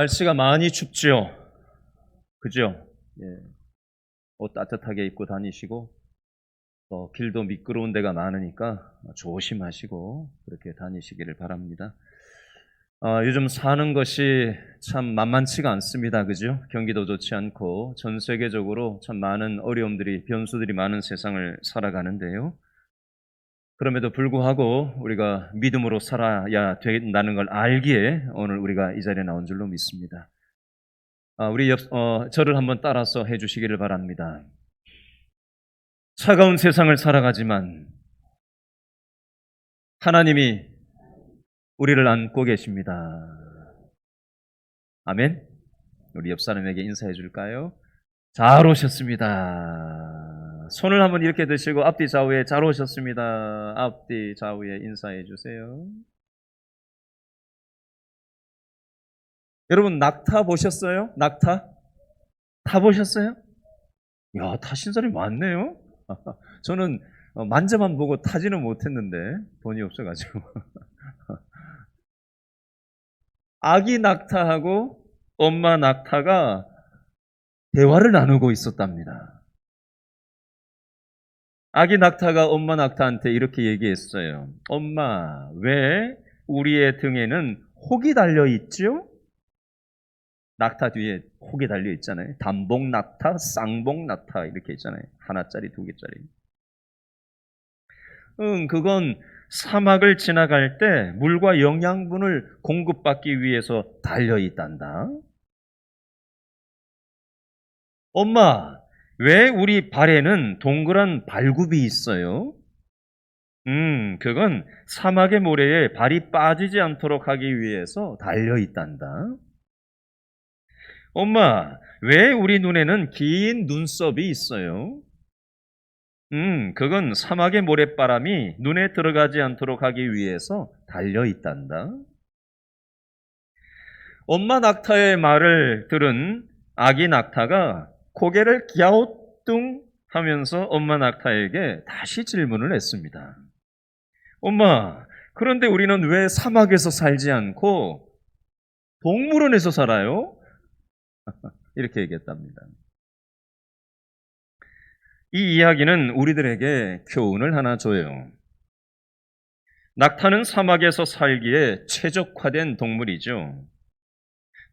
날씨가 많이 춥죠? 그죠? 예. 옷 따뜻하게 입고 다니시고, 또 길도 미끄러운 데가 많으니까 조심하시고 그렇게 다니시기를 바랍니다. 요즘 사는 것이 참 만만치가 않습니다. 그죠? 경기도 좋지 않고 전 세계적으로 참 많은 어려움들이, 변수들이 많은 세상을 살아가는데요. 그럼에도 불구하고 우리가 믿음으로 살아야 된다는 걸 알기에 오늘 우리가 이 자리에 나온 줄로 믿습니다. 저를 한번 따라서 해주시기를 바랍니다. 차가운 세상을 살아가지만 하나님이 우리를 안고 계십니다. 아멘. 우리 옆 사람에게 인사해 줄까요? 잘 오셨습니다. 손을 한번 이렇게 드시고 앞뒤 좌우에 잘 오셨습니다. 앞뒤 좌우에 인사해 주세요. 여러분 낙타 보셨어요? 낙타? 타보셨어요? 야, 타신 사람이 많네요. 저는 만져만 보고 타지는 못했는데 돈이 없어가지고. 아기 낙타하고 엄마 낙타가 대화를 나누고 있었답니다. 아기 낙타가 엄마 낙타한테 이렇게 얘기했어요. 엄마, 왜 우리의 등에는 혹이 달려 있죠? 낙타 뒤에 혹이 달려 있잖아요. 단복 낙타, 쌍복 낙타 이렇게 있잖아요. 하나짜리, 두 개짜리. 그건 사막을 지나갈 때 물과 영양분을 공급받기 위해서 달려 있단다. 엄마, 왜 우리 발에는 동그란 발굽이 있어요? 그건 사막의 모래에 발이 빠지지 않도록 하기 위해서 달려 있단다. 엄마, 왜 우리 눈에는 긴 눈썹이 있어요? 그건 사막의 모래바람이 눈에 들어가지 않도록 하기 위해서 달려 있단다. 엄마 낙타의 말을 들은 아기 낙타가 고개를 갸우뚱 하면서 엄마 낙타에게 다시 질문을 했습니다. 엄마, 그런데 우리는 왜 사막에서 살지 않고 동물원에서 살아요? 이렇게 얘기했답니다. 이 이야기는 우리들에게 교훈을 하나 줘요. 낙타는 사막에서 살기에 최적화된 동물이죠.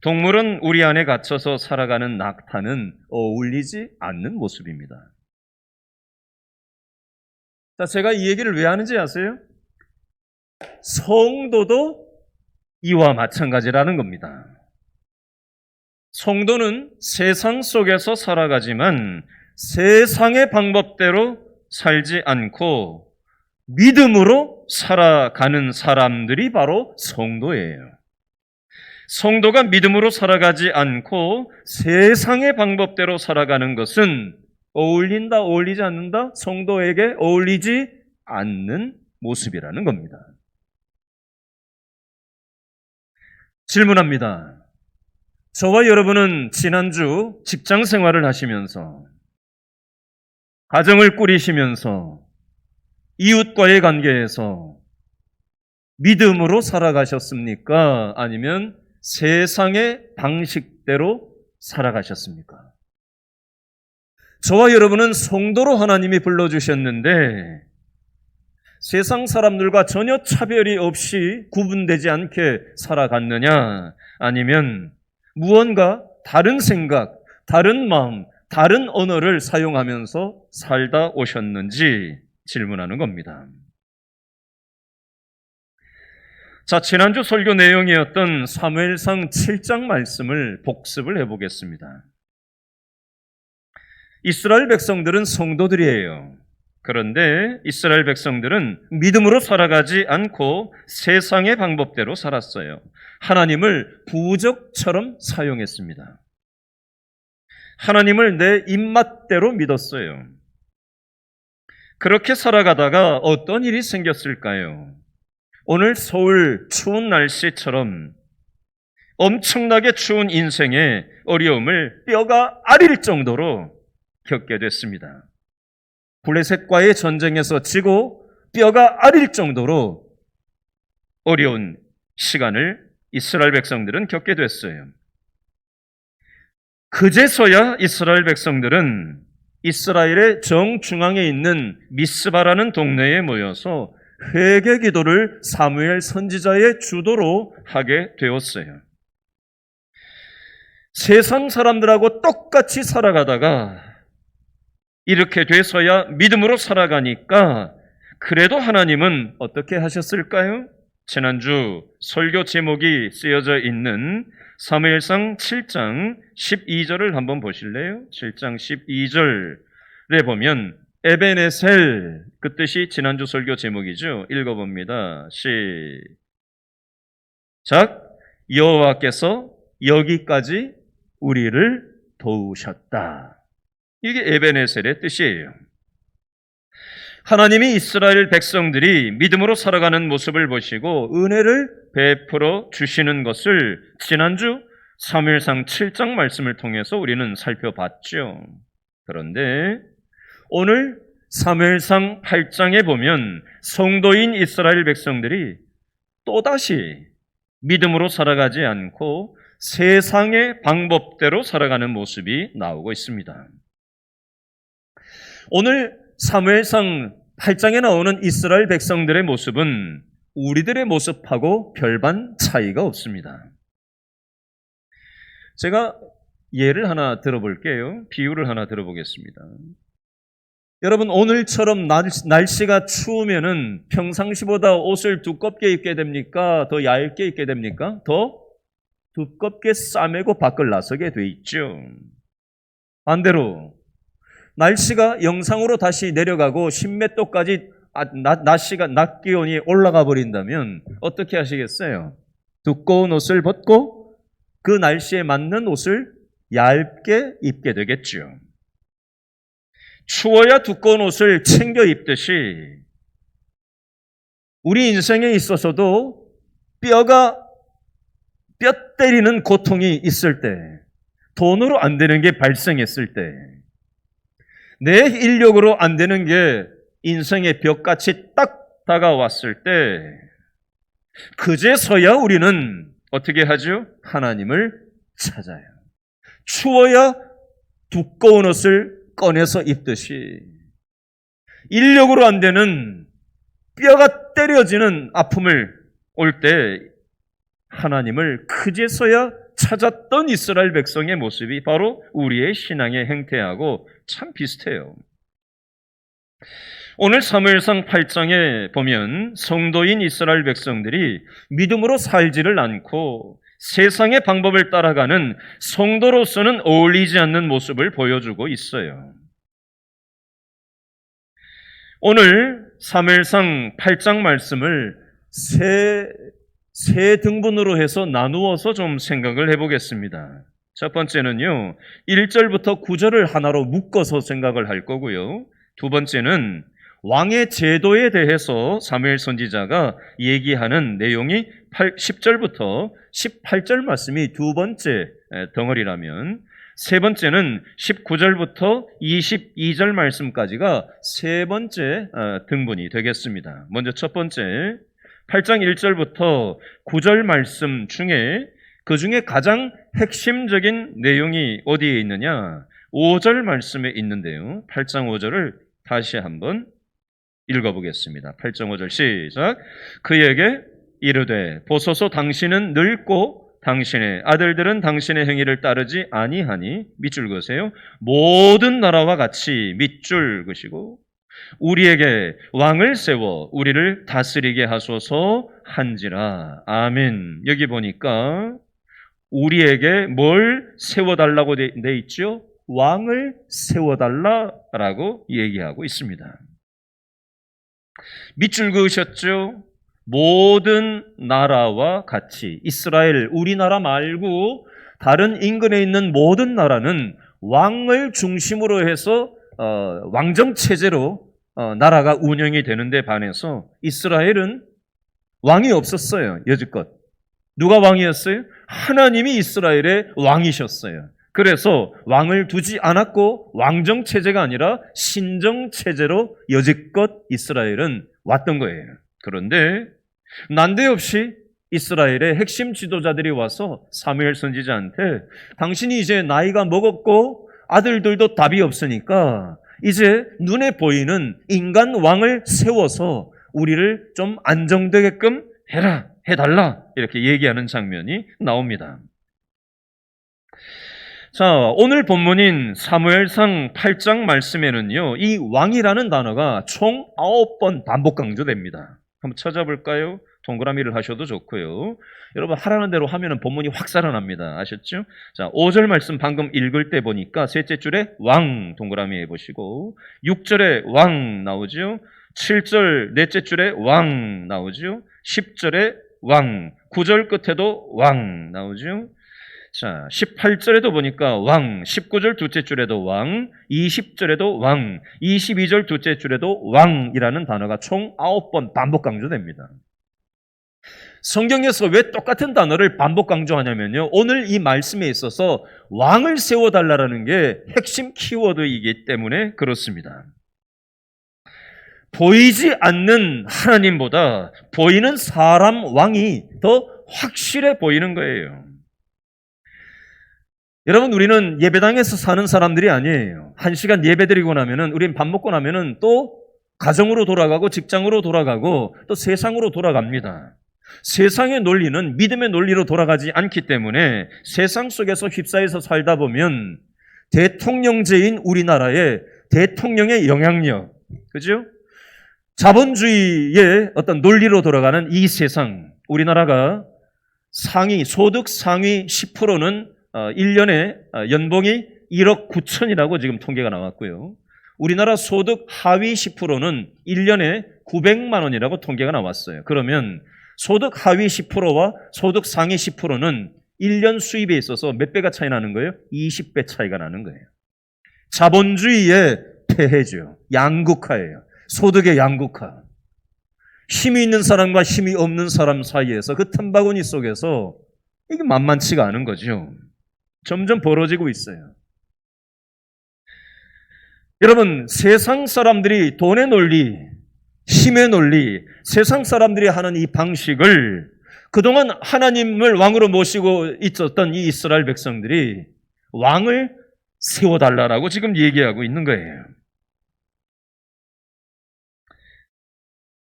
동물은 우리 안에 갇혀서 살아가는 낙타는 어울리지 않는 모습입니다. 자, 제가 이 얘기를 왜 하는지 아세요? 성도도 이와 마찬가지라는 겁니다. 성도는 세상 속에서 살아가지만 세상의 방법대로 살지 않고 믿음으로 살아가는 사람들이 바로 성도예요. 성도가 믿음으로 살아가지 않고 세상의 방법대로 살아가는 것은 어울린다, 어울리지 않는다? 성도에게 어울리지 않는 모습이라는 겁니다. 질문합니다. 저와 여러분은 지난주 직장 생활을 하시면서 가정을 꾸리시면서 이웃과의 관계에서 믿음으로 살아가셨습니까? 아니면 세상의 방식대로 살아가셨습니까? 저와 여러분은 성도로 하나님이 불러주셨는데 세상 사람들과 전혀 차별이 없이 구분되지 않게 살아갔느냐? 아니면 무언가 다른 생각, 다른 마음, 다른 언어를 사용하면서 살다 오셨는지 질문하는 겁니다. 자, 지난주 설교 내용이었던 사무엘상 7장 말씀을 복습을 해보겠습니다. 이스라엘 백성들은 성도들이에요. 그런데 이스라엘 백성들은 믿음으로 살아가지 않고 세상의 방법대로 살았어요. 하나님을 부적처럼 사용했습니다. 하나님을 내 입맛대로 믿었어요. 그렇게 살아가다가 어떤 일이 생겼을까요? 오늘 서울 추운 날씨처럼 엄청나게 추운 인생의 어려움을 뼈가 아릴 정도로 겪게 됐습니다. 블레셋과의 전쟁에서 지고 뼈가 아릴 정도로 어려운 시간을 이스라엘 백성들은 겪게 됐어요. 그제서야 이스라엘 백성들은 이스라엘의 정중앙에 있는 미스바라는 동네에 모여서 회개 기도를 사무엘 선지자의 주도로 하게 되었어요. 세상 사람들하고 똑같이 살아가다가 이렇게 돼서야 믿음으로 살아가니까 그래도 하나님은 어떻게 하셨을까요? 지난주 설교 제목이 쓰여져 있는 사무엘상 7장 12절을 한번 보실래요? 7장 12절에 보면 에베네셀, 그 뜻이 지난주 설교 제목이죠. 읽어봅니다. 시작. 여호와께서 여기까지 우리를 도우셨다. 이게 에베네셀의 뜻이에요. 하나님이 이스라엘 백성들이 믿음으로 살아가는 모습을 보시고 은혜를 베풀어 주시는 것을 지난주 사무엘상 7장 말씀을 통해서 우리는 살펴봤죠. 그런데 오늘 사무엘상 8장에 보면 성도인 이스라엘 백성들이 또다시 믿음으로 살아가지 않고 세상의 방법대로 살아가는 모습이 나오고 있습니다. 오늘 사무엘상 8장에 나오는 이스라엘 백성들의 모습은 우리들의 모습하고 별반 차이가 없습니다. 제가 예를 하나 들어볼게요. 비유를 하나 들어보겠습니다. 여러분, 오늘처럼 날씨가 추우면은 평상시보다 옷을 두껍게 입게 됩니까? 더 얇게 입게 됩니까? 더 두껍게 싸매고 밖을 나서게 돼 있죠. 반대로 날씨가 영상으로 다시 내려가고 10몇 도까지 낮 기온이 올라가 버린다면 어떻게 하시겠어요? 두꺼운 옷을 벗고 그 날씨에 맞는 옷을 얇게 입게 되겠죠. 추워야 두꺼운 옷을 챙겨 입듯이 우리 인생에 있어서도 뼈 때리는 고통이 있을 때, 돈으로 안 되는 게 발생했을 때, 내 인력으로 안 되는 게 인생의 벽같이 딱 다가왔을 때, 그제서야 우리는 어떻게 하죠? 하나님을 찾아요. 추워야 두꺼운 옷을 꺼내서 입듯이 인력으로 안 되는 뼈가 때려지는 아픔을 올 때 하나님을 그제서야 찾았던 이스라엘 백성의 모습이 바로 우리의 신앙의 행태하고 참 비슷해요. 오늘 사무엘상 8장에 보면 성도인 이스라엘 백성들이 믿음으로 살지를 않고 세상의 방법을 따라가는 성도로서는 어울리지 않는 모습을 보여주고 있어요. 오늘 사무엘상 8장 말씀을 세 등분으로 해서 나누어서 좀 생각을 해보겠습니다. 첫 번째는요, 1절부터 9절을 하나로 묶어서 생각을 할 거고요. 두 번째는 왕의 제도에 대해서 사무엘 선지자가 얘기하는 내용이 10절부터 18절 말씀이 두 번째 덩어리라면, 세 번째는 19절부터 22절 말씀까지가 세 번째 등분이 되겠습니다. 먼저 첫 번째 8장 1절부터 9절 말씀 중에 그 중에 가장 핵심적인 내용이 어디에 있느냐? 5절 말씀에 있는데요. 8장 5절을 다시 한번 읽어보겠습니다. 8장 5절 시작. 그에게 이르되 보소서 당신은 늙고 당신의 아들들은 당신의 행위를 따르지 아니하니 밑줄 그으세요. 모든 나라와 같이 밑줄 그으시고 우리에게 왕을 세워 우리를 다스리게 하소서 한지라. 아멘. 여기 보니까 우리에게 뭘 세워달라고 돼 있죠? 왕을 세워달라라고 얘기하고 있습니다. 밑줄 그으셨죠? 모든 나라와 같이, 이스라엘, 우리나라 말고 다른 인근에 있는 모든 나라는 왕을 중심으로 해서 왕정체제로 나라가 운영이 되는데 반해서 이스라엘은 왕이 없었어요. 여지껏. 누가 왕이었어요? 하나님이 이스라엘의 왕이셨어요. 그래서 왕을 두지 않았고 왕정체제가 아니라 신정체제로 여지껏 이스라엘은 왔던 거예요. 그런데 난데없이 이스라엘의 핵심 지도자들이 와서 사무엘 선지자한테 당신이 이제 나이가 먹었고 아들들도 답이 없으니까 이제 눈에 보이는 인간 왕을 세워서 우리를 좀 안정되게끔 해달라 이렇게 얘기하는 장면이 나옵니다. 자, 오늘 본문인 사무엘상 8장 말씀에는요, 이 왕이라는 단어가 총 9번 반복 강조됩니다. 한번 찾아볼까요? 동그라미를 하셔도 좋고요. 여러분 하라는 대로 하면은 본문이 확 살아납니다. 아셨죠? 자, 5절 말씀 방금 읽을 때 보니까 셋째 줄에 왕 동그라미 해보시고 6절에 왕 나오죠? 7절 넷째 줄에 왕 나오죠? 10절에 왕, 9절 끝에도 왕 나오죠? 자, 18절에도 보니까 왕, 19절 둘째 줄에도 왕, 20절에도 왕, 22절 둘째 줄에도 왕이라는 단어가 총 9번 반복 강조됩니다. 성경에서 왜 똑같은 단어를 반복 강조하냐면요, 오늘 이 말씀에 있어서 왕을 세워달라는 게 핵심 키워드이기 때문에 그렇습니다. 보이지 않는 하나님보다 보이는 사람 왕이 더 확실해 보이는 거예요. 여러분, 우리는 예배당에서 사는 사람들이 아니에요. 1시간 예배 드리고 나면은, 우린 밥 먹고 나면은 또 가정으로 돌아가고 직장으로 돌아가고 또 세상으로 돌아갑니다. 세상의 논리는 믿음의 논리로 돌아가지 않기 때문에 세상 속에서 휩싸여서 살다 보면 대통령제인 우리나라의 대통령의 영향력, 그죠? 자본주의의 어떤 논리로 돌아가는 이 세상, 우리나라가 소득 상위 10%는 1년에 연봉이 1억 9천이라고 지금 통계가 나왔고요. 우리나라 소득 하위 10%는 1년에 900만 원이라고 통계가 나왔어요. 그러면 소득 하위 10%와 소득 상위 10%는 1년 수입에 있어서 몇 배가 차이 나는 거예요? 20배 차이가 나는 거예요. 자본주의의 폐해죠. 양극화예요. 소득의 양극화. 힘이 있는 사람과 힘이 없는 사람 사이에서 그 틈바구니 속에서 이게 만만치가 않은 거죠. 점점 벌어지고 있어요. 여러분, 세상 사람들이 돈의 논리, 힘의 논리, 세상 사람들이 하는 이 방식을 그동안 하나님을 왕으로 모시고 있었던 이 이스라엘 백성들이 왕을 세워달라고 지금 얘기하고 있는 거예요.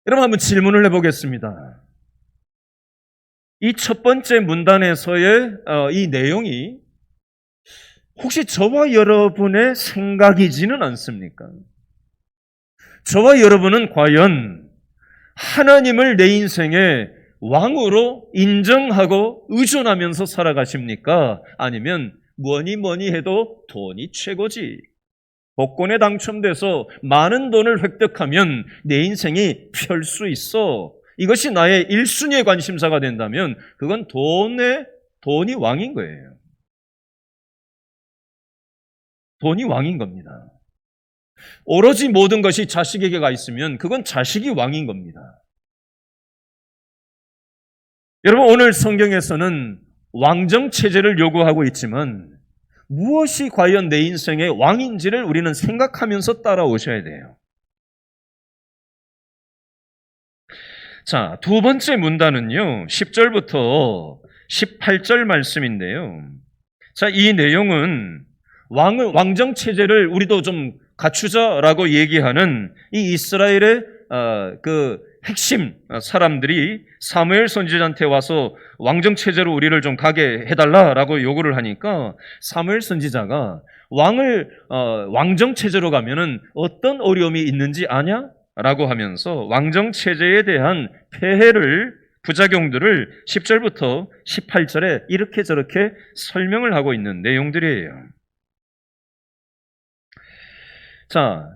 여러분, 한번 질문을 해보겠습니다. 이 첫 번째 문단에서의 이 내용이 혹시 저와 여러분의 생각이지는 않습니까? 저와 여러분은 과연 하나님을 내 인생의 왕으로 인정하고 의존하면서 살아가십니까? 아니면 뭐니 해도 돈이 최고지. 복권에 당첨돼서 많은 돈을 획득하면 내 인생이 펼 수 있어. 이것이 나의 1순위의 관심사가 된다면 그건 돈이 왕인 거예요. 돈이 왕인 겁니다. 오로지 모든 것이 자식에게 가 있으면 그건 자식이 왕인 겁니다. 여러분, 오늘 성경에서는 왕정체제를 요구하고 있지만 무엇이 과연 내 인생의 왕인지를 우리는 생각하면서 따라오셔야 돼요. 자, 두 번째 문단은요, 10절부터 18절 말씀인데요. 자, 이 내용은 왕정체제를 우리도 좀 갖추자라고 얘기하는 이 이스라엘의 그 핵심 사람들이 사무엘 선지자한테 와서 왕정체제로 우리를 좀 가게 해달라라고 요구를 하니까 사무엘 선지자가 왕정체제로 가면은 어떤 어려움이 있는지 아냐? 라고 하면서 왕정체제에 대한 폐해를, 부작용들을 10절부터 18절에 이렇게 저렇게 설명을 하고 있는 내용들이에요. 자,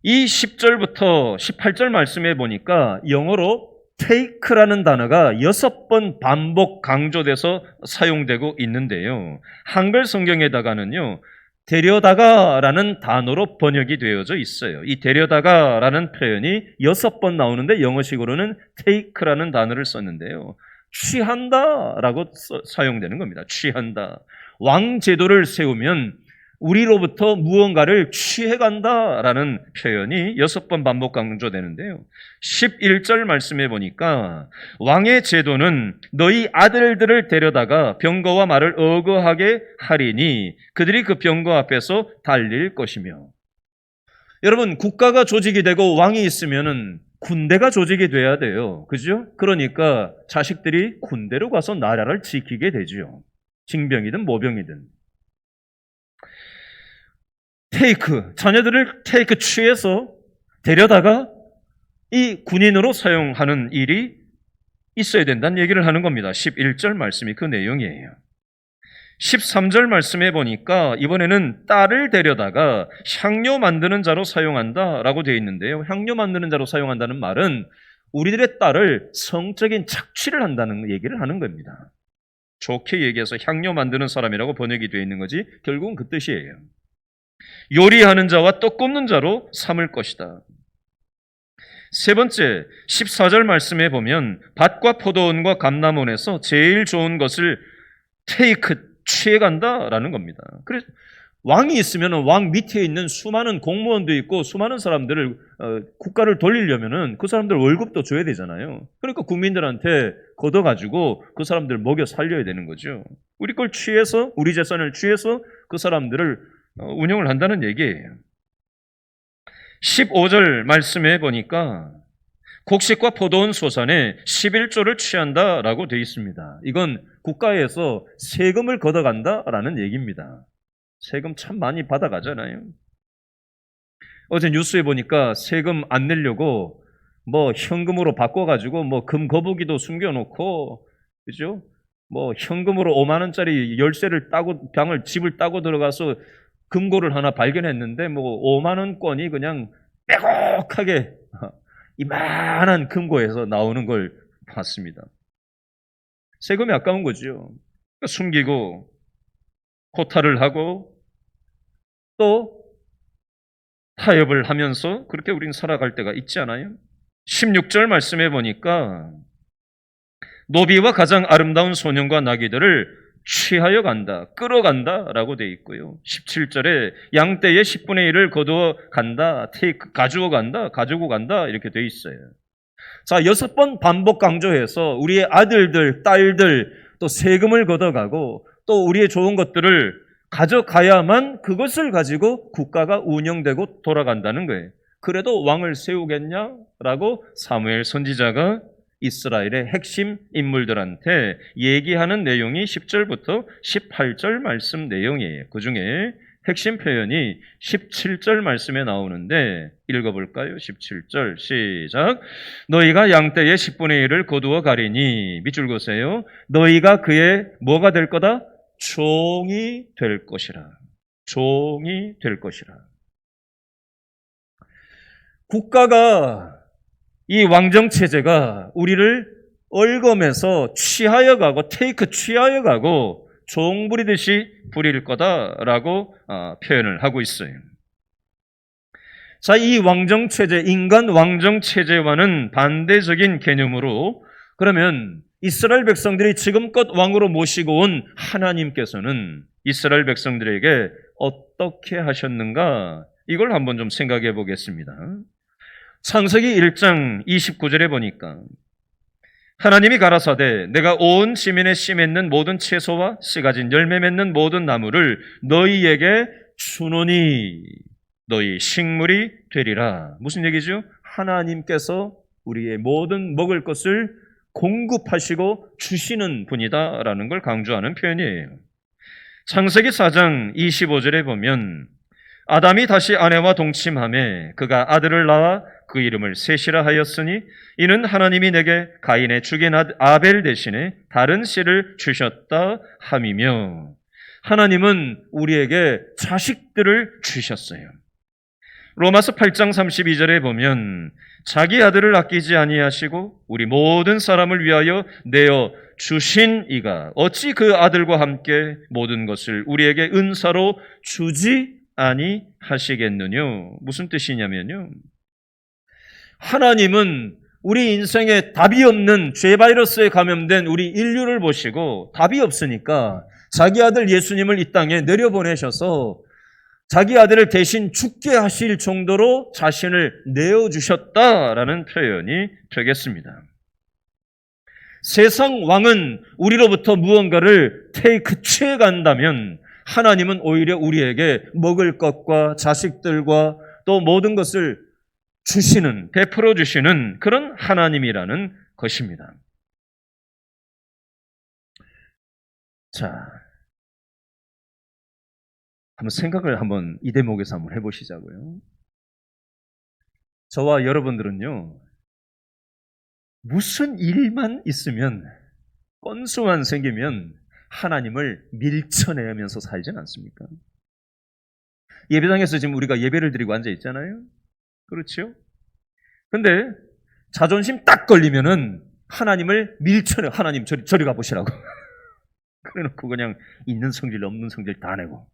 이 10절부터 18절 말씀에 보니까 영어로 take라는 단어가 6번 반복 강조돼서 사용되고 있는데요. 한글 성경에다가는요, 데려다가라는 단어로 번역이 되어져 있어요. 이 데려다가라는 표현이 6번 나오는데 영어식으로는 take라는 단어를 썼는데요. 취한다라고 사용되는 겁니다. 취한다. 왕 제도를 세우면 우리로부터 무언가를 취해간다라는 표현이 6번 반복 강조되는데요. 11절 말씀해 보니까 왕의 제도는 너희 아들들을 데려다가 병거와 말을 어거하게 하리니 그들이 그 병거 앞에서 달릴 것이며. 여러분, 국가가 조직이 되고 왕이 있으면은 군대가 조직이 돼야 돼요. 그죠? 그러니까 자식들이 군대로 가서 나라를 지키게 되죠. 징병이든 모병이든. 자녀들을 취해서 데려다가 이 군인으로 사용하는 일이 있어야 된다는 얘기를 하는 겁니다. 11절 말씀이 그 내용이에요. 13절 말씀해 보니까 이번에는 딸을 데려다가 향료 만드는 자로 사용한다라고 되어 있는데요. 향료 만드는 자로 사용한다는 말은 우리들의 딸을 성적인 착취를 한다는 얘기를 하는 겁니다. 좋게 얘기해서 향료 만드는 사람이라고 번역이 되어 있는 거지 결국은 그 뜻이에요. 요리하는 자와 떡 굽는 자로 삼을 것이다. 세 번째, 14절 말씀해 보면 밭과 포도원과 감람원에서 제일 좋은 것을 취해간다라는 겁니다. 그래서 왕이 있으면 왕 밑에 있는 수많은 공무원도 있고 수많은 사람들을 국가를 돌리려면은 그 사람들 월급도 줘야 되잖아요. 그러니까 국민들한테 걷어가지고 그 사람들 먹여 살려야 되는 거죠. 우리 걸 취해서 우리 재산을 취해서 그 사람들을 운영을 한다는 얘기예요. 15절 말씀해 보니까 곡식과 포도원 소산에 11조를 취한다라고 되어 있습니다. 이건 국가에서 세금을 걷어간다라는 얘기입니다. 세금 참 많이 받아가잖아요. 어제 뉴스에 보니까 세금 안 내려고 뭐 현금으로 바꿔가지고 뭐 금 거북이도 숨겨놓고, 그죠? 뭐 현금으로 5만 원짜리 열쇠를 따고 집을 따고 들어가서 금고를 하나 발견했는데 뭐 5만 원권이 그냥 빼곡하게 이만한 금고에서 나오는 걸 봤습니다. 세금이 아까운 거죠. 숨기고 호탈을 하고 또 타협을 하면서 그렇게 우리는 살아갈 때가 있지 않아요? 16절 말씀해 보니까 노비와 가장 아름다운 소년과 나귀들을 취하여 간다, 끌어간다라고 되어 있고요. 17절에 양떼의 10분의 1을 거두어 간다, 가지고 간다 이렇게 되어 있어요. 자, 6번 반복 강조해서 우리의 아들들, 딸들 또 세금을 걷어가고 또 우리의 좋은 것들을 가져가야만 그것을 가지고 국가가 운영되고 돌아간다는 거예요. 그래도 왕을 세우겠냐라고 사무엘 선지자가 이스라엘의 핵심 인물들한테 얘기하는 내용이 10절부터 18절 말씀 내용이에요. 그 중에 핵심 표현이 17절 말씀에 나오는데 읽어볼까요? 17절 시작. 너희가 양떼의 10분의 1을 거두어 가리니 밑줄 그으세요. 너희가 그의 뭐가 될 거다? 종이 될 것이라. 종이 될 것이라. 국가가 이 왕정체제가 우리를 얼검에서 취하여 가고 취하여 가고 종 부리듯이 부릴 거다라고 표현을 하고 있어요. 자, 이 왕정체제, 인간 왕정체제와는 반대적인 개념으로 그러면 이스라엘 백성들이 지금껏 왕으로 모시고 온 하나님께서는 이스라엘 백성들에게 어떻게 하셨는가? 이걸 한번 좀 생각해 보겠습니다. 창세기 1장 29절에 보니까 하나님이 가라사대 내가 온 지면에 씨 맺는 모든 채소와 씨 가진 열매 맺는 모든 나무를 너희에게 주노니 너희 식물이 되리라. 무슨 얘기죠? 하나님께서 우리의 모든 먹을 것을 공급하시고 주시는 분이다라는 걸 강조하는 표현이에요. 창세기 4장 25절에 보면 아담이 다시 아내와 동침하매 그가 아들을 낳아 그 이름을 셋이라 하였으니 이는 하나님이 내게 가인의 죽인 아벨 대신에 다른 씨를 주셨다 함이며 하나님은 우리에게 자식들을 주셨어요. 로마서 8장 32절에 보면 자기 아들을 아끼지 아니하시고 우리 모든 사람을 위하여 내어 주신 이가 어찌 그 아들과 함께 모든 것을 우리에게 은사로 주지 아니하시겠느냐. 무슨 뜻이냐면요, 하나님은 우리 인생에 답이 없는 죄 바이러스에 감염된 우리 인류를 보시고 답이 없으니까 자기 아들 예수님을 이 땅에 내려보내셔서 자기 아들을 대신 죽게 하실 정도로 자신을 내어주셨다라는 표현이 되겠습니다. 세상 왕은 우리로부터 무언가를 취해간다면 하나님은 오히려 우리에게 먹을 것과 자식들과 또 모든 것을 베풀어 주시는 그런 하나님이라는 것입니다. 자, 한번 이 대목에서 한번 해보시자고요. 저와 여러분들은요, 무슨 일만 있으면, 건수만 생기면 하나님을 밀쳐내면서 살진 않습니까? 예배당에서 지금 우리가 예배를 드리고 앉아 있잖아요. 그렇죠? 근데 자존심 딱 걸리면은 하나님을 밀쳐내. 하나님 저리 가보시라고. 그래놓고 그냥 있는 성질 없는 성질 다 내고.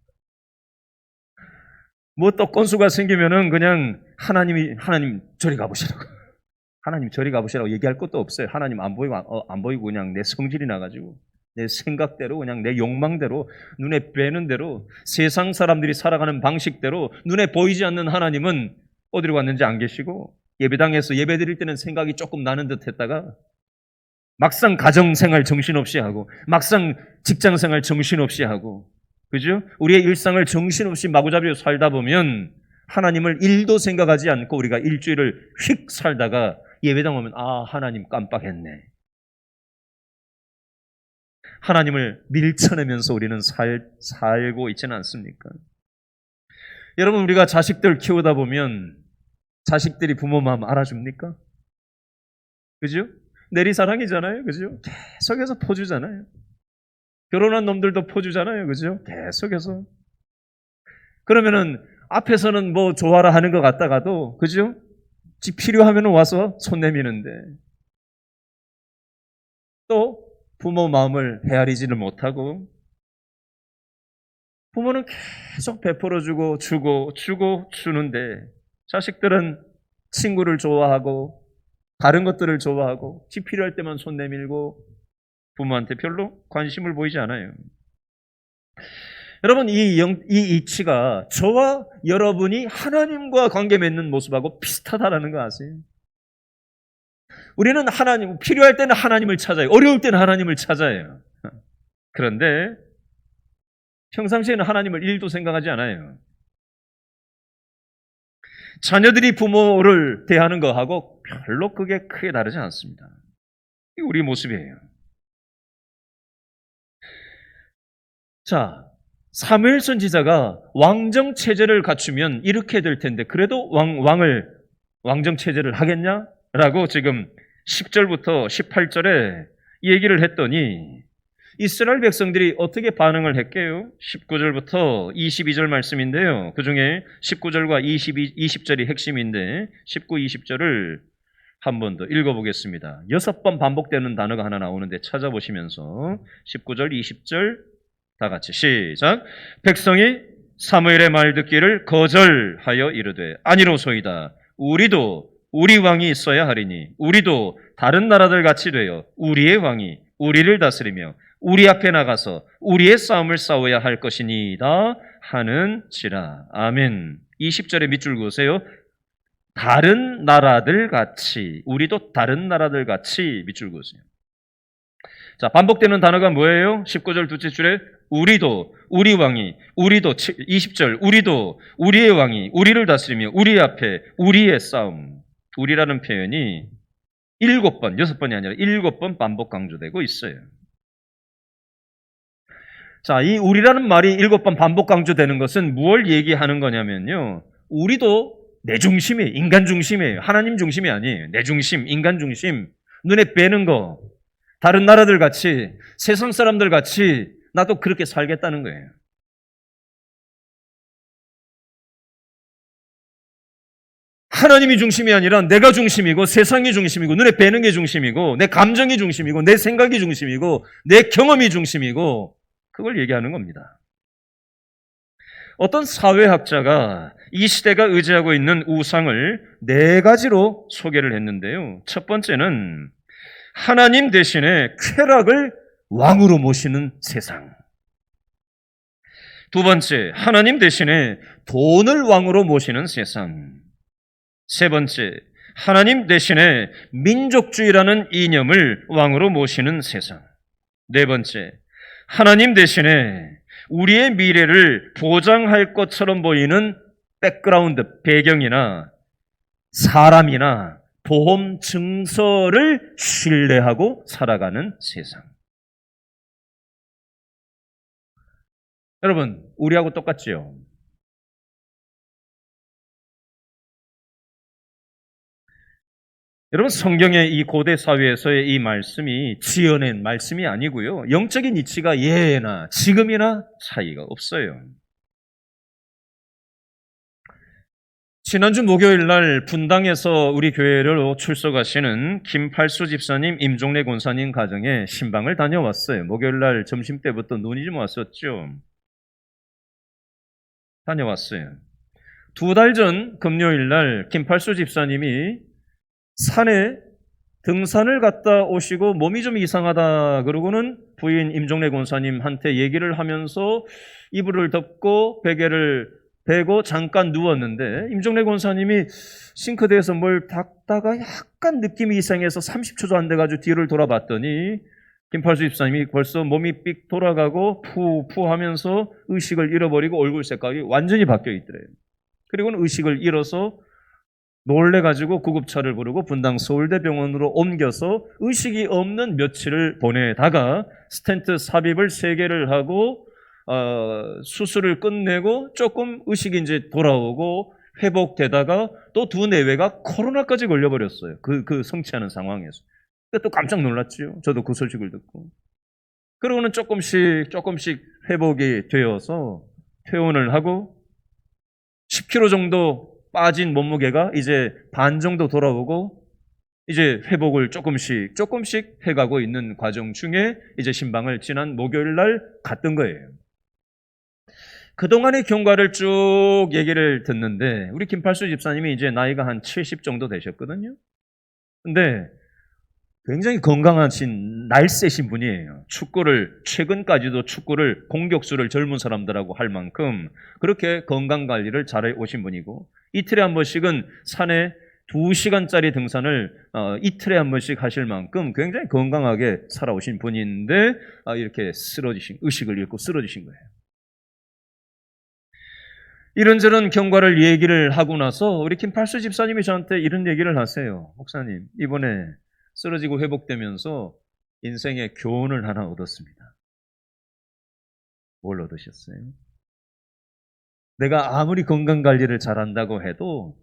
뭐 또 건수가 생기면은 그냥 하나님 저리 가보시라고. 하나님 저리 가보시라고 얘기할 것도 없어요. 하나님 안 보이고 그냥 내 성질이 나가지고 내 생각대로 그냥 내 욕망대로 눈에 뵈는 대로 세상 사람들이 살아가는 방식대로 눈에 보이지 않는 하나님은 어디로 갔는지 안 계시고 예배당에서 예배 드릴 때는 생각이 조금 나는 듯 했다가 막상 가정생활 정신없이 하고 막상 직장생활 정신없이 하고 그죠? 우리의 일상을 정신없이 마구잡이로 살다 보면 하나님을 1도 생각하지 않고 우리가 일주일을 휙 살다가 예배당 오면 하나님 깜빡했네. 하나님을 밀쳐내면서 우리는 살고 있지는 않습니까? 여러분 우리가 자식들 키우다 보면 자식들이 부모 마음 알아줍니까? 그죠? 내리사랑이잖아요. 그죠? 계속해서 퍼주잖아요. 결혼한 놈들도 퍼주잖아요. 그죠? 계속해서. 그러면은 앞에서는 뭐 좋아라 하는 것 같다가도 그죠? 필요하면 와서 손 내미는데 또 부모 마음을 헤아리지를 못하고 부모는 계속 베풀어주고 주는데 자식들은 친구를 좋아하고 다른 것들을 좋아하고 지 필요할 때만 손 내밀고 부모한테 별로 관심을 보이지 않아요. 여러분 이 이치가 저와 여러분이 하나님과 관계 맺는 모습하고 비슷하다는 거 아세요? 우리는 필요할 때는 하나님을 찾아요. 어려울 때는 하나님을 찾아요. 그런데 평상시에는 하나님을 1도 생각하지 않아요. 자녀들이 부모를 대하는 거하고 별로 그게 크게 다르지 않습니다. 이게 우리 모습이에요. 자, 사무엘 선지자가 왕정 체제를 갖추면 이렇게 될 텐데 그래도 왕정 체제를 하겠냐? 라고 지금 10절부터 18절에 얘기를 했더니 이스라엘 백성들이 어떻게 반응을 했게요? 19절부터 22절 말씀인데요. 그 중에 19절과 20절이 핵심인데 19, 20절을 한 번 더 읽어보겠습니다. 6번 반복되는 단어가 하나 나오는데 찾아보시면서 19절, 20절 다 같이 시작. 백성이 사무엘의 말 듣기를 거절하여 이르되 아니로소이다. 우리도 우리 왕이 있어야 하리니 우리도 다른 나라들 같이 되어 우리의 왕이 우리를 다스리며 우리 앞에 나가서 우리의 싸움을 싸워야 할 것이니이다 하는지라. 아멘. 20절의 밑줄 그으세요. 다른 나라들 같이, 우리도 다른 나라들 같이 밑줄 그으세요. 자, 반복되는 단어가 뭐예요? 19절 둘째 줄에 우리도, 우리 왕이, 우리도, 20절, 우리도, 우리의 왕이, 우리를 다스리며 우리 앞에 우리의 싸움. 우리라는 표현이 7번, 6번이 아니라 7번 반복 강조되고 있어요. 자, 이 우리라는 말이 7번 반복 강조되는 것은 무엇을 얘기하는 거냐면요. 우리도 내 중심이에요. 인간 중심이에요. 하나님 중심이 아니에요. 내 중심, 인간 중심, 눈에 뵈는 거. 다른 나라들 같이, 세상 사람들 같이 나도 그렇게 살겠다는 거예요. 하나님이 중심이 아니라 내가 중심이고 세상이 중심이고 눈에 뵈는 게 중심이고 내 감정이 중심이고 내 생각이 중심이고 내 경험이 중심이고 그걸 얘기하는 겁니다. 어떤 사회학자가 이 시대가 의지하고 있는 우상을 4가지로 소개를 했는데요. 첫 번째는 하나님 대신에 쾌락을 왕으로 모시는 세상. 두 번째, 하나님 대신에 돈을 왕으로 모시는 세상. 세 번째, 하나님 대신에 민족주의라는 이념을 왕으로 모시는 세상. 네 번째, 하나님 대신에 우리의 미래를 보장할 것처럼 보이는 백그라운드, 배경이나 사람이나 보험 증서를 신뢰하고 살아가는 세상. 여러분, 우리하고 똑같지요? 여러분, 성경의 이 고대 사회에서의 이 말씀이 지어낸 말씀이 아니고요. 영적인 이치가 예나 지금이나 차이가 없어요. 지난주 목요일 날 분당에서 우리 교회로 출석하시는 김팔수 집사님, 임종래 권사님 가정에 신방을 다녀왔어요. 목요일 날 점심 때부터 눈이 좀 왔었죠. 다녀왔어요. 2달 전 금요일 날 김팔수 집사님이 산에 등산을 갔다 오시고 몸이 좀 이상하다 그러고는 부인 임종래 권사님한테 얘기를 하면서 이불을 덮고 베개를 베고 잠깐 누웠는데 임종래 권사님이 싱크대에서 뭘 닦다가 약간 느낌이 이상해서 30초도 안 돼가지고 뒤를 돌아봤더니 김팔수 집사님이 벌써 몸이 삑 돌아가고 푸 하면서 의식을 잃어버리고 얼굴 색깔이 완전히 바뀌어 있더래요. 그리고는 의식을 잃어서 놀래가지고 구급차를 부르고 분당 서울대병원으로 옮겨서 의식이 없는 며칠을 보내다가 스텐트 삽입을 3개를 하고 수술을 끝내고 조금 의식이 이제 돌아오고 회복되다가 또 2내외가 코로나까지 걸려버렸어요. 그 성취하는 상황에서. 또 깜짝 놀랐죠. 저도 그 소식을 듣고. 그러고는 조금씩 회복이 되어서 퇴원을 하고 10kg 정도 빠진 몸무게가 이제 반 정도 돌아오고 이제 회복을 조금씩 해가고 있는 과정 중에 이제 신방을 지난 목요일 날 갔던 거예요. 그동안의 경과를 쭉 얘기를 듣는데 우리 김팔수 집사님이 이제 나이가 한 70 정도 되셨거든요. 근데 굉장히 건강하신 날쌔신 분이에요. 최근까지도 축구를 공격수를 젊은 사람들하고 할 만큼 그렇게 건강관리를 잘해 오신 분이고 이틀에 한 번씩은 산에 2시간짜리 등산을 이틀에 한 번씩 하실 만큼 굉장히 건강하게 살아오신 분인데 이렇게 의식을 잃고 쓰러지신 거예요. 이런저런 경과를 얘기를 하고 나서 우리 김팔수 집사님이 저한테 이런 얘기를 하세요. 목사님, 이번에 쓰러지고 회복되면서 인생의 교훈을 하나 얻었습니다. 뭘 얻으셨어요? 내가 아무리 건강관리를 잘한다고 해도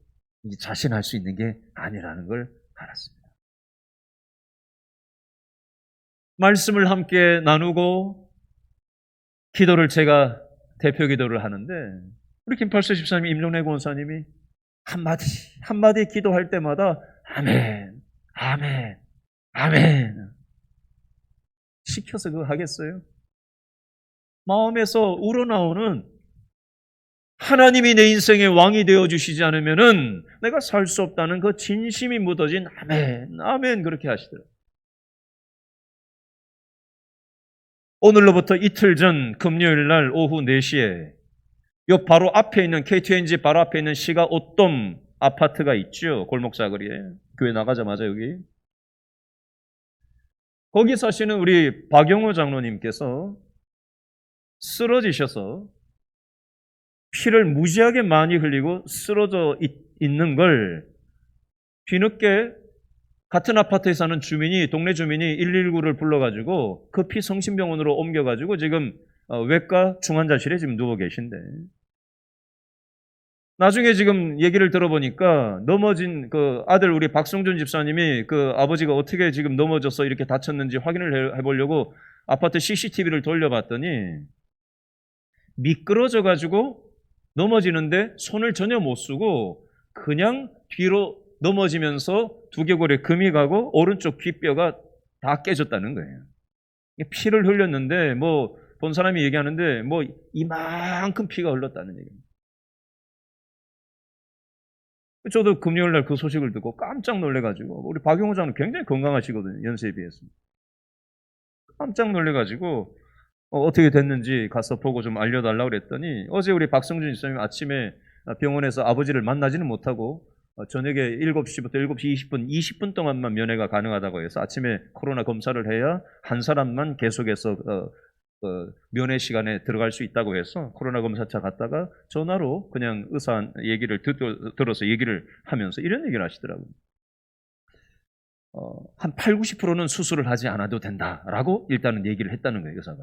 자신할 수 있는 게 아니라는 걸 알았습니다. 말씀을 함께 나누고 기도를 제가 대표 기도를 하는데 우리 김팔수 집사님, 임종래 권사님이 한마디 기도할 때마다 아멘, 아멘, 아멘 시켜서 그거 하겠어요? 마음에서 우러나오는 하나님이 내 인생의 왕이 되어주시지 않으면은 내가 살 수 없다는 그 진심이 묻어진 아멘, 아멘 그렇게 하시더라고요. 오늘로부터 이틀 전 금요일 날 오후 4시에 요 바로 앞에 있는 KTNG 바로 앞에 있는 시가 옷돔 아파트가 있죠. 골목사거리에. 교회 나가자마자 여기. 거기 사시는 우리 박영호 장로님께서 쓰러지셔서 피를 무지하게 많이 흘리고 쓰러져 있는 걸 뒤늦게 같은 아파트에 사는 동네 주민이 119를 불러가지고 급히 성심병원으로 옮겨가지고 지금 외과 중환자실에 지금 누워 계신데 나중에 지금 얘기를 들어보니까 넘어진 그 아들 우리 박성준 집사님이 그 아버지가 어떻게 지금 넘어져서 이렇게 다쳤는지 확인을 해보려고 아파트 CCTV를 돌려봤더니 미끄러져가지고 넘어지는데 손을 전혀 못 쓰고 그냥 뒤로 넘어지면서 두개골에 금이 가고 오른쪽 귓뼈가 다 깨졌다는 거예요. 피를 흘렸는데 뭐 본 사람이 얘기하는데 뭐 이만큼 피가 흘렀다는 얘기입니다. 저도 금요일 날 그 소식을 듣고 깜짝 놀래가지고 우리 박용호 장은 굉장히 건강하시거든요. 연세에 비해서. 깜짝 놀래가지고 어떻게 됐는지 가서 보고 좀 알려달라고 그랬더니 어제 우리 박성준 집사님 아침에 병원에서 아버지를 만나지는 못하고 저녁에 7시부터 7시 20분 동안만 면회가 가능하다고 해서 아침에 코로나 검사를 해야 한 사람만 계속해서 면회 시간에 들어갈 수 있다고 해서 코로나 검사차 갔다가 전화로 그냥 의사 얘기를 들어서 얘기를 하면서 이런 얘기를 하시더라고요. 한 8, 90%는 수술을 하지 않아도 된다라고 일단은 얘기를 했다는 거예요, 의사가.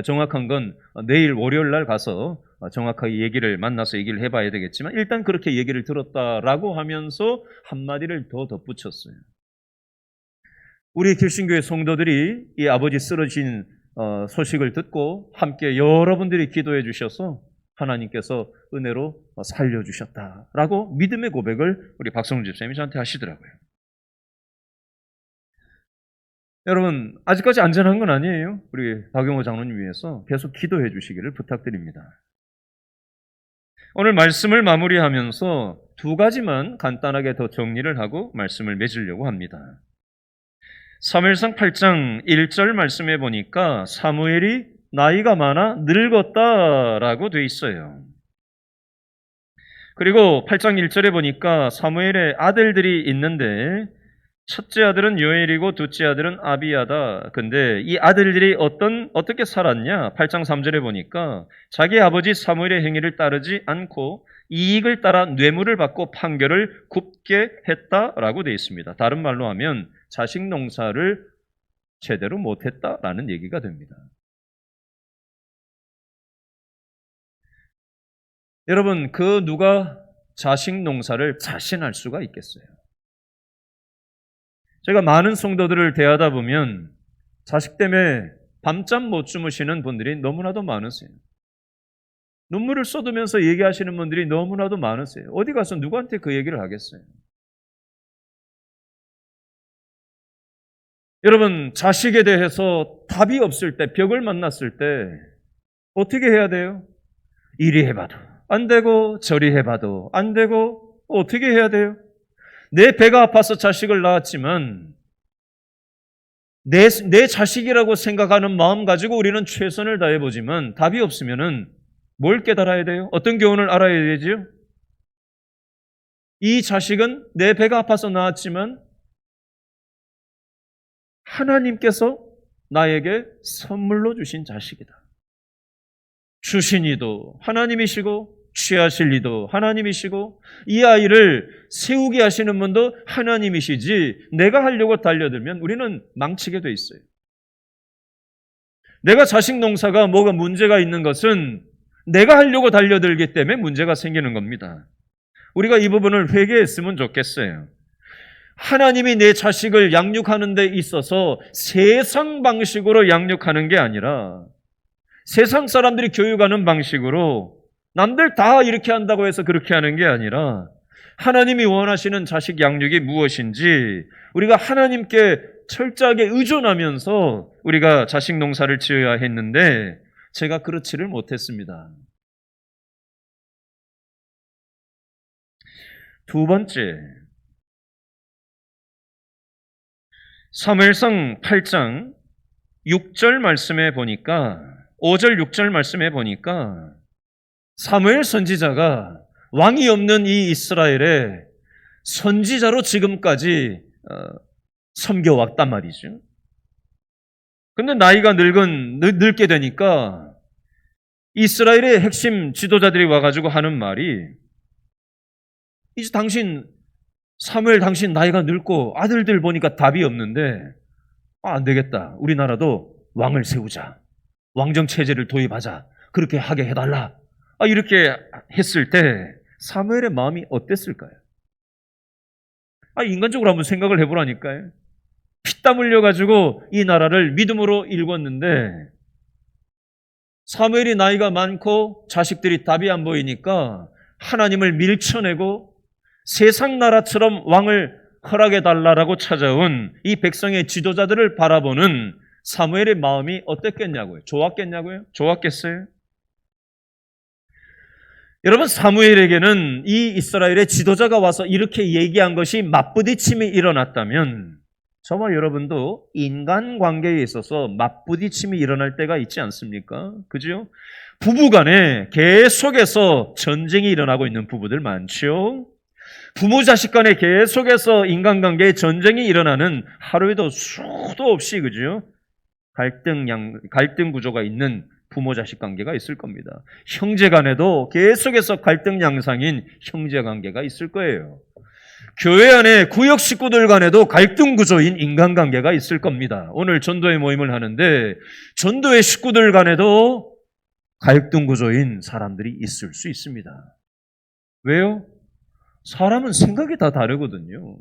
정확한 건 내일 월요일 날 가서 정확하게 얘기를 만나서 얘기를 해봐야 되겠지만 일단 그렇게 얘기를 들었다라고 하면서 한마디를 더 덧붙였어요. 우리 길신교회 성도들이 이 아버지 쓰러진 소식을 듣고 함께 여러분들이 기도해 주셔서 하나님께서 은혜로 살려주셨다라고 믿음의 고백을 우리 박성준 집사님이 저한테 하시더라고요. 여러분, 아직까지 안전한 건 아니에요. 우리 박용호 장로님 위해서 계속 기도해 주시기를 부탁드립니다. 오늘 말씀을 마무리하면서 두 가지만 간단하게 더 정리를 하고 말씀을 맺으려고 합니다. 사무엘상 8장 1절 말씀해 보니까 사무엘이 나이가 많아 늙었다라고 돼 있어요. 그리고 8장 1절에 보니까 사무엘의 아들들이 있는데 첫째 아들은 요엘이고 둘째 아들은 아비야다. 근데 이 아들들이 어떻게 살았냐? 8장 3절에 보니까 자기 아버지 사무엘의 행위를 따르지 않고 이익을 따라 뇌물을 받고 판결을 굽게 했다라고 되어 있습니다. 다른 말로 하면 자식 농사를 제대로 못했다라는 얘기가 됩니다. 여러분, 그 누가 자식 농사를 자신할 수가 있겠어요? 제가 많은 성도들을 대하다 보면 자식 때문에 밤잠 못 주무시는 분들이 너무나도 많으세요. 눈물을 쏟으면서 얘기하시는 분들이 너무나도 많으세요. 어디 가서 누구한테 그 얘기를 하겠어요? 여러분, 자식에 대해서 답이 없을 때, 벽을 만났을 때 어떻게 해야 돼요? 이리 해봐도 안 되고 저리 해봐도 안 되고 어떻게 해야 돼요? 내 배가 아파서 자식을 낳았지만 내 자식이라고 생각하는 마음 가지고 우리는 최선을 다해보지만 답이 없으면은 뭘 깨달아야 돼요? 어떤 교훈을 알아야 되지요? 이 자식은 내 배가 아파서 낳았지만 하나님께서 나에게 선물로 주신 자식이다. 주신 이도 하나님이시고 취하실 이도 하나님이시고 이 아이를 세우게 하시는 분도 하나님이시지 내가 하려고 달려들면 우리는 망치게 돼 있어요. 내가 자식 농사가 뭐가 문제가 있는 것은 내가 하려고 달려들기 때문에 문제가 생기는 겁니다. 우리가 이 부분을 회개했으면 좋겠어요. 하나님이 내 자식을 양육하는 데 있어서 세상 방식으로 양육하는 게 아니라 세상 사람들이 교육하는 방식으로 남들 다 이렇게 한다고 해서 그렇게 하는 게 아니라 하나님이 원하시는 자식 양육이 무엇인지 우리가 하나님께 철저하게 의존하면서 우리가 자식 농사를 지어야 했는데 제가 그렇지를 못했습니다. 두 번째, 사무엘상 8장 6절 말씀에 보니까 5절 6절 말씀에 보니까 사무엘 선지자가 왕이 없는 이 이스라엘에 선지자로 지금까지 섬겨왔단 말이죠. 근데 나이가 늙게 되니까 이스라엘의 핵심 지도자들이 와가지고 하는 말이 이제 사무엘 당신 나이가 늙고 아들들 보니까 답이 없는데 안 되겠다. 우리나라도 왕을 세우자. 왕정체제를 도입하자. 그렇게 하게 해달라. 이렇게 했을 때 사무엘의 마음이 어땠을까요? 인간적으로 한번 생각을 해보라니까요. 피땀 흘려가지고 이 나라를 믿음으로 일궜는데 사무엘이 나이가 많고 자식들이 답이 안 보이니까 하나님을 밀쳐내고 세상 나라처럼 왕을 허락해달라고 찾아온 이 백성의 지도자들을 바라보는 사무엘의 마음이 어땠겠냐고요? 좋았겠냐고요? 좋았겠어요? 여러분, 사무엘에게는 이 이스라엘의 지도자가 와서 이렇게 얘기한 것이 맞부딪힘이 일어났다면 저와 여러분도 인간관계에 있어서 맞부딪힘이 일어날 때가 있지 않습니까? 그죠? 부부간에 계속해서 전쟁이 일어나고 있는 부부들 많죠? 부모 자식 간에 계속해서 인간관계에 전쟁이 일어나는 하루에도 수도 없이, 그죠? 갈등 구조가 있는 부모 자식 관계가 있을 겁니다. 형제 간에도 계속해서 갈등 양상인 형제 관계가 있을 거예요. 교회 안에 구역 식구들 간에도 갈등 구조인 인간관계가 있을 겁니다. 오늘 전도회 모임을 하는데 전도회 식구들 간에도 갈등 구조인 사람들이 있을 수 있습니다. 왜요? 사람은 생각이 다 다르거든요.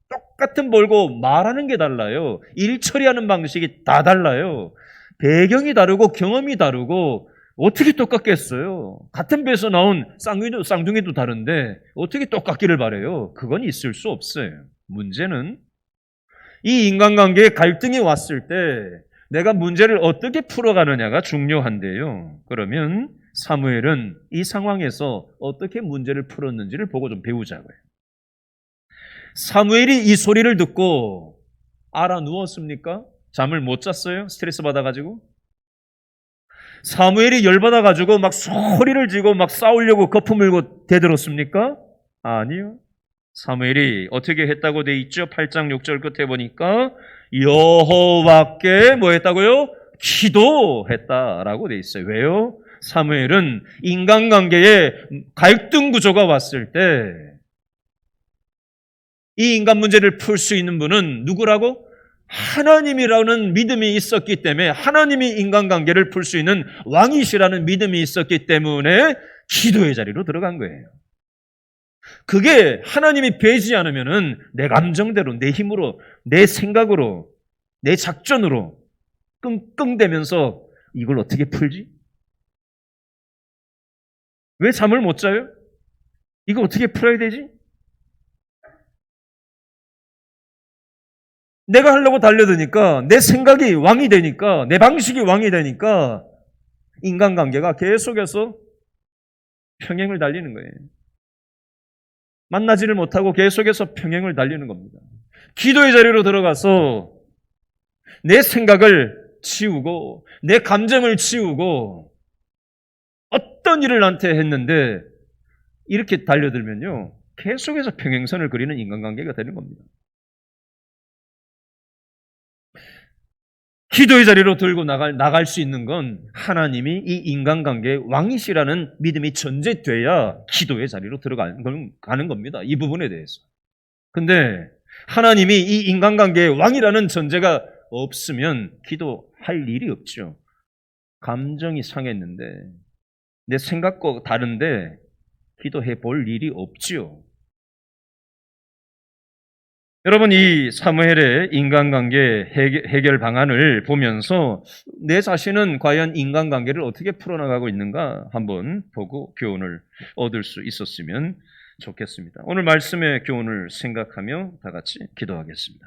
똑같은 벌고 말하는 게 달라요. 일 처리하는 방식이 다 달라요. 배경이 다르고 경험이 다르고 어떻게 똑같겠어요? 같은 배에서 나온 쌍둥이도 다른데 어떻게 똑같기를 바라요? 그건 있을 수 없어요. 문제는 이 인간관계에 갈등이 왔을 때 내가 문제를 어떻게 풀어가느냐가 중요한데요. 그러면 사무엘은 이 상황에서 어떻게 문제를 풀었는지를 보고 좀 배우자고요. 사무엘이 이 소리를 듣고 알아 누웠습니까? 잠을 못 잤어요? 스트레스 받아가지고? 사무엘이 열받아가지고 막 소리를 지고 막 싸우려고 거품 물고 대들었습니까? 아니요. 사무엘이 어떻게 했다고 돼 있죠? 8장 6절 끝에 보니까 여호와께 뭐 했다고요? 기도했다라고 돼 있어요. 왜요? 사무엘은 인간관계에 갈등 구조가 왔을 때 이 인간 문제를 풀 수 있는 분은 누구라고? 하나님이라는 믿음이 있었기 때문에, 하나님이 인간관계를 풀 수 있는 왕이시라는 믿음이 있었기 때문에 기도의 자리로 들어간 거예요. 그게 하나님이 배지 않으면은 내 감정대로, 내 힘으로, 내 생각으로, 내 작전으로 끙끙대면서 이걸 어떻게 풀지? 왜 잠을 못 자요? 이거 어떻게 풀어야 되지? 내가 하려고 달려드니까, 내 생각이 왕이 되니까, 내 방식이 왕이 되니까 인간관계가 계속해서 평행을 달리는 거예요. 만나지를 못하고 계속해서 평행을 달리는 겁니다. 기도의 자리로 들어가서 내 생각을 치우고 내 감정을 치우고 어떤 일을 나한테 했는데 이렇게 달려들면요, 계속해서 평행선을 그리는 인간관계가 되는 겁니다. 기도의 자리로 들고 나갈 수 있는 건 하나님이 이 인간관계의 왕이시라는 믿음이 전제돼야 기도의 자리로 들어가는 겁니다. 이 부분에 대해서. 근데 하나님이 이 인간관계의 왕이라는 전제가 없으면 기도할 일이 없죠. 감정이 상했는데 내 생각과 다른데 기도해 볼 일이 없지요. 여러분, 이 사무엘의 인간관계 해결 방안을 보면서 내 자신은 과연 인간관계를 어떻게 풀어나가고 있는가 한번 보고 교훈을 얻을 수 있었으면 좋겠습니다. 오늘 말씀의 교훈을 생각하며 다 같이 기도하겠습니다.